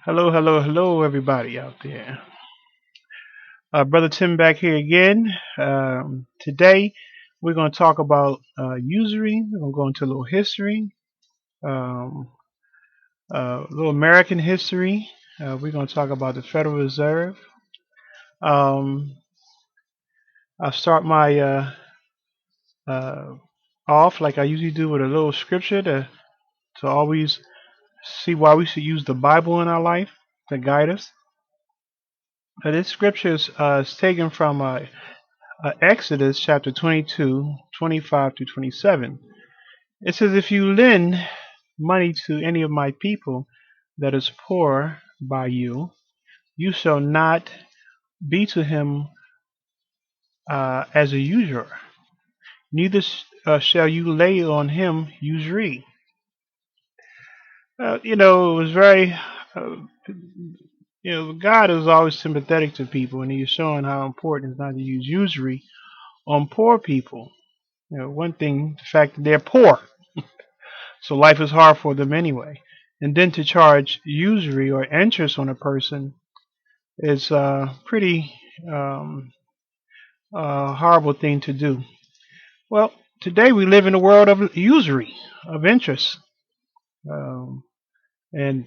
Hello, hello, hello, everybody out there. Brother Tim back here again. Today, we're going to talk about usury. We're going to go into a little history, um, a little American history. We're going to talk about the Federal Reserve. Um, I'll start my uh, off like I usually do with a little scripture to always see why we should use the Bible in our life to guide us. This scripture is taken from Exodus chapter 22, 25 to 27. It says, if you lend money to any of my people that is poor by you, you shall not be to him as a usurer, neither shall you lay on him usury. It was very, uh, God is always sympathetic to people, and He's showing how important it is not to use usury on poor people. One thing, the fact that they're poor. So life is hard for them anyway. And then to charge usury or interest on a person is a pretty um, horrible thing to do. Well, today we live in a world of usury, of interest. Um, and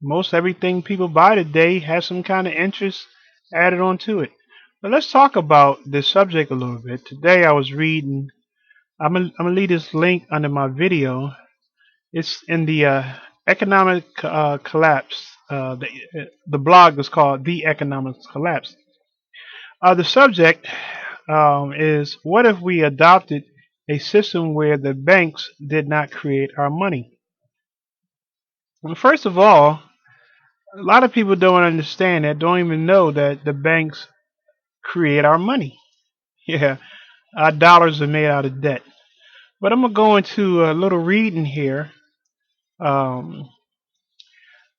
most everything people buy today has some kind of interest added onto it. But let's talk about this subject a little bit. Today I was reading, I'm gonna leave this link under my video. It's in the economic collapse. The blog is called The Economic Collapse. The subject is, what if we adopted a system where the banks did not create our money? Well, first of all, a lot of people don't understand that, don't even know that the banks create our money. Yeah, our dollars are made out of debt. But I'm going to go into a little reading here. Um,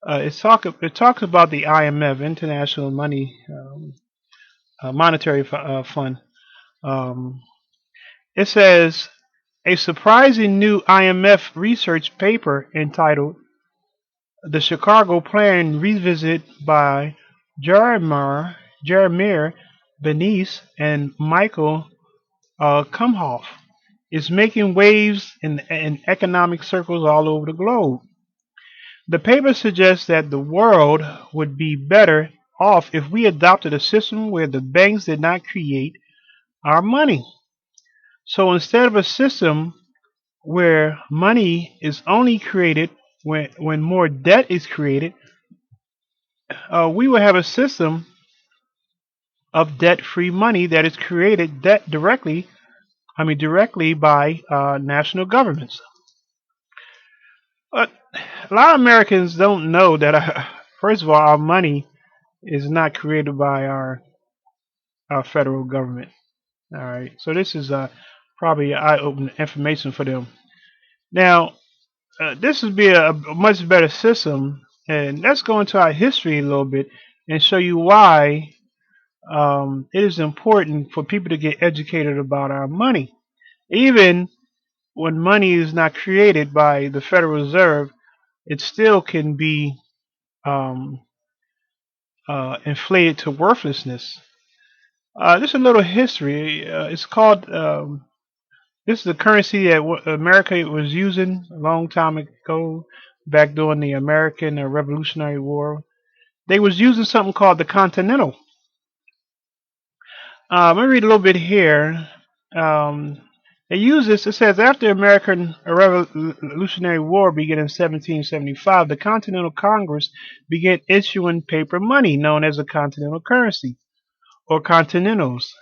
it talks about the IMF, International Monetary Fund. Um, it says a surprising new IMF research paper entitled "The Chicago Plan Revisited" by Jeremiah Benice and Michael Kumhoff is making waves in economic circles all over the globe. The paper suggests that the world would be better off if we adopted a system where the banks did not create our money. So instead of a system where money is only created when more debt is created, we will have a system of debt-free money that is created directly by national governments. But a lot of Americans don't know that, first of all, our money is not created by our federal government. All right, so this is probably eye-opening information for them. Now, this would be a much better system, and let's go into our history a little bit and show you why it is important for people to get educated about our money. Even when money is not created by the Federal Reserve, it still can be um, inflated to worthlessness. Just a little history. It's called. This is the currency that America was using a long time ago, back during the American Revolutionary War. They was using something called the Continental. Let me read a little bit here. Um, they use this. It says after the American Revolutionary War began in 1775, the Continental Congress began issuing paper money known as the Continental currency or Continentals.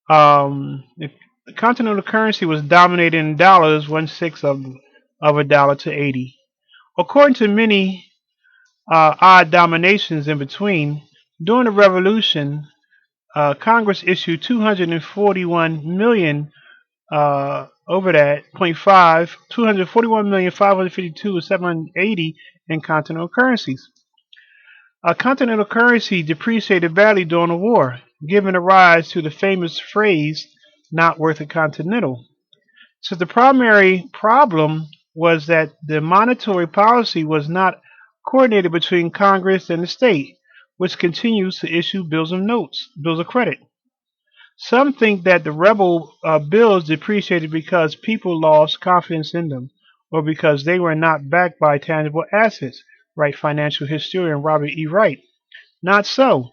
The continental currency was dominated in dollars, 1/6 of a dollar to 80. According to many odd dominations in between, during the Revolution, Congress issued 241 million over that point five, 241,552 780 in continental currencies. Continental currency depreciated badly during the war, giving a rise to the famous phrase, not worth a continental. So the primary problem was that the monetary policy was not coordinated between Congress and the state, which continues to issue bills of credit. Some think that the rebel bills depreciated because people lost confidence in them, or because they were not backed by tangible assets, writes financial historian Robert E. Wright. Not so.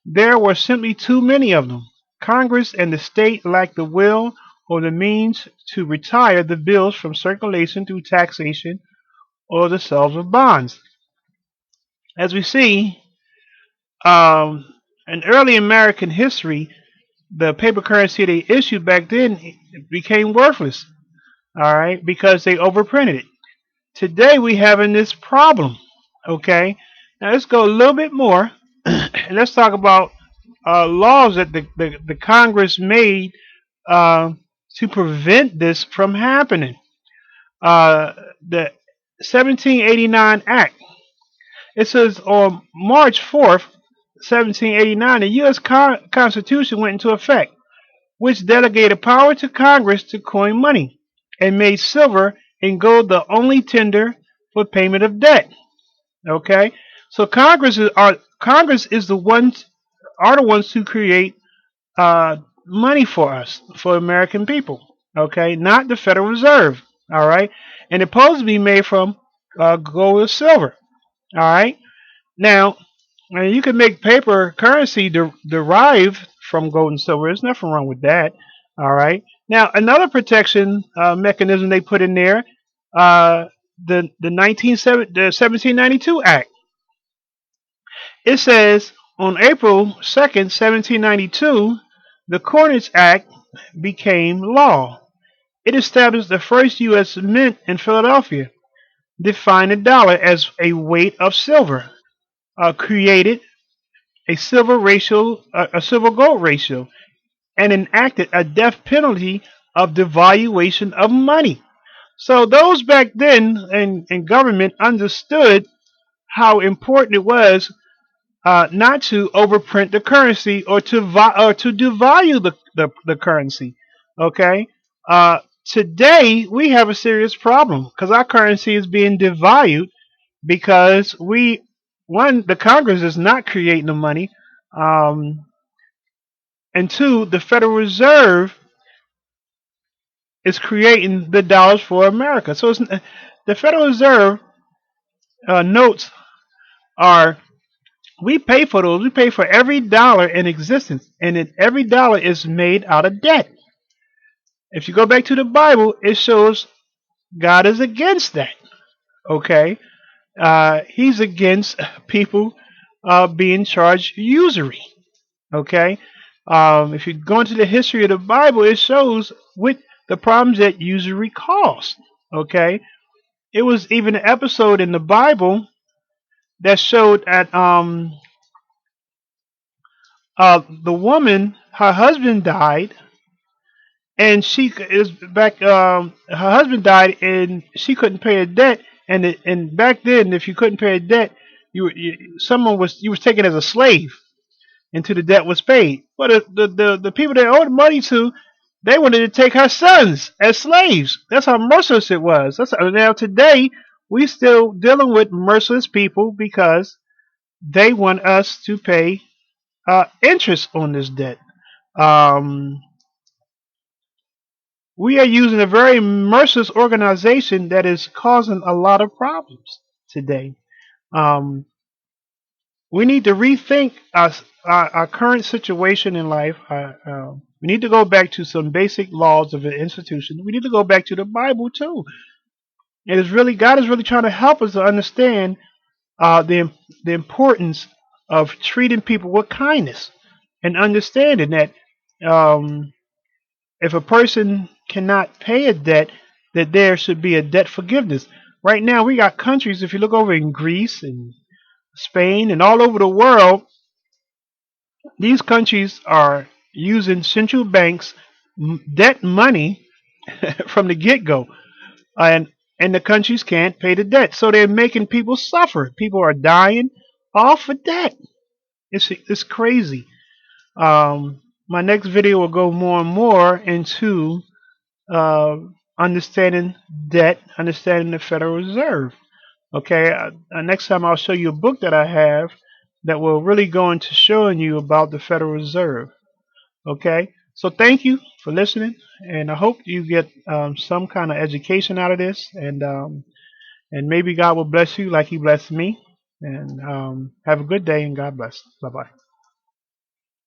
There were simply too many of them. Congress and the state lacked the will or the means to retire the bills from circulation through taxation or the sales of bonds. As we see, um, in early American history, the paper currency they issued back then became worthless. All right, because they overprinted it. Today we having this problem. Okay, now let's go a little bit more, and let's talk about laws that the Congress made uh, to prevent this from happening. The 1789 Act. It says on March 4th, 1789, the U.S. Constitution went into effect, which delegated power to Congress to coin money and made silver and gold the only tender for payment of debt. Okay, so Congress is the ones who create money for us, for American people. Okay, not the Federal Reserve. All right, and it's supposed to be made from gold or silver. All right, now you can make paper currency derived from gold and silver. There's nothing wrong with that. All right. Now another protection mechanism they put in there, uh, the 1792 Act. It says on April 2nd, 1792, the Coinage Act became law. It established the first U.S. mint in Philadelphia, defined the dollar as a weight of silver, created a silver gold ratio, and enacted a death penalty of devaluation of money. So those back then in government understood how important it was not to overprint the currency or to devalue the currency. Okay. Today we have a serious problem because our currency is being devalued because the Congress is not creating the money, um, and two, the Federal Reserve is creating the dollars for America. So the Federal Reserve notes are we pay for those. We pay for every dollar in existence, and every dollar is made out of debt. If you go back to the Bible, it shows God is against that. Okay, He's against people being charged usury. Okay, if you go into the history of the Bible, it shows what the problems that usury caused. Okay, it was even an episode in the Bible that showed that the woman, her husband died, and she is back. Her husband died, and she couldn't pay a debt. And back then, if you couldn't pay a debt, you was taken as a slave until the debt was paid. But the people that owed money to, they wanted to take her sons as slaves. That's how merciless it was. Now today we still dealing with merciless people because they want us to pay interest on this debt. Um, we are using a very merciless organization that is causing a lot of problems today. Um, we need to rethink our current situation in life. We need to go back to some basic laws of an institution. We need to go back to the Bible too. It is really God is really trying to help us to understand the importance of treating people with kindness and understanding that um, if a person cannot pay a debt, that there should be a debt forgiveness. Right now, we got countries. If you look over in Greece and Spain and all over the world, these countries are using central banks debt money from the get go, and the countries can't pay the debt, so they're making people suffer. People are dying off of debt. It's crazy. My next video will go more and more into uh, understanding debt, understanding the Federal Reserve. Okay, next time I'll show you a book that I have that will really go into showing you about the Federal Reserve. Okay, so thank you for listening, and I hope you get some kind of education out of this, and maybe God will bless you like He blessed me. And have a good day, and God bless. Bye bye.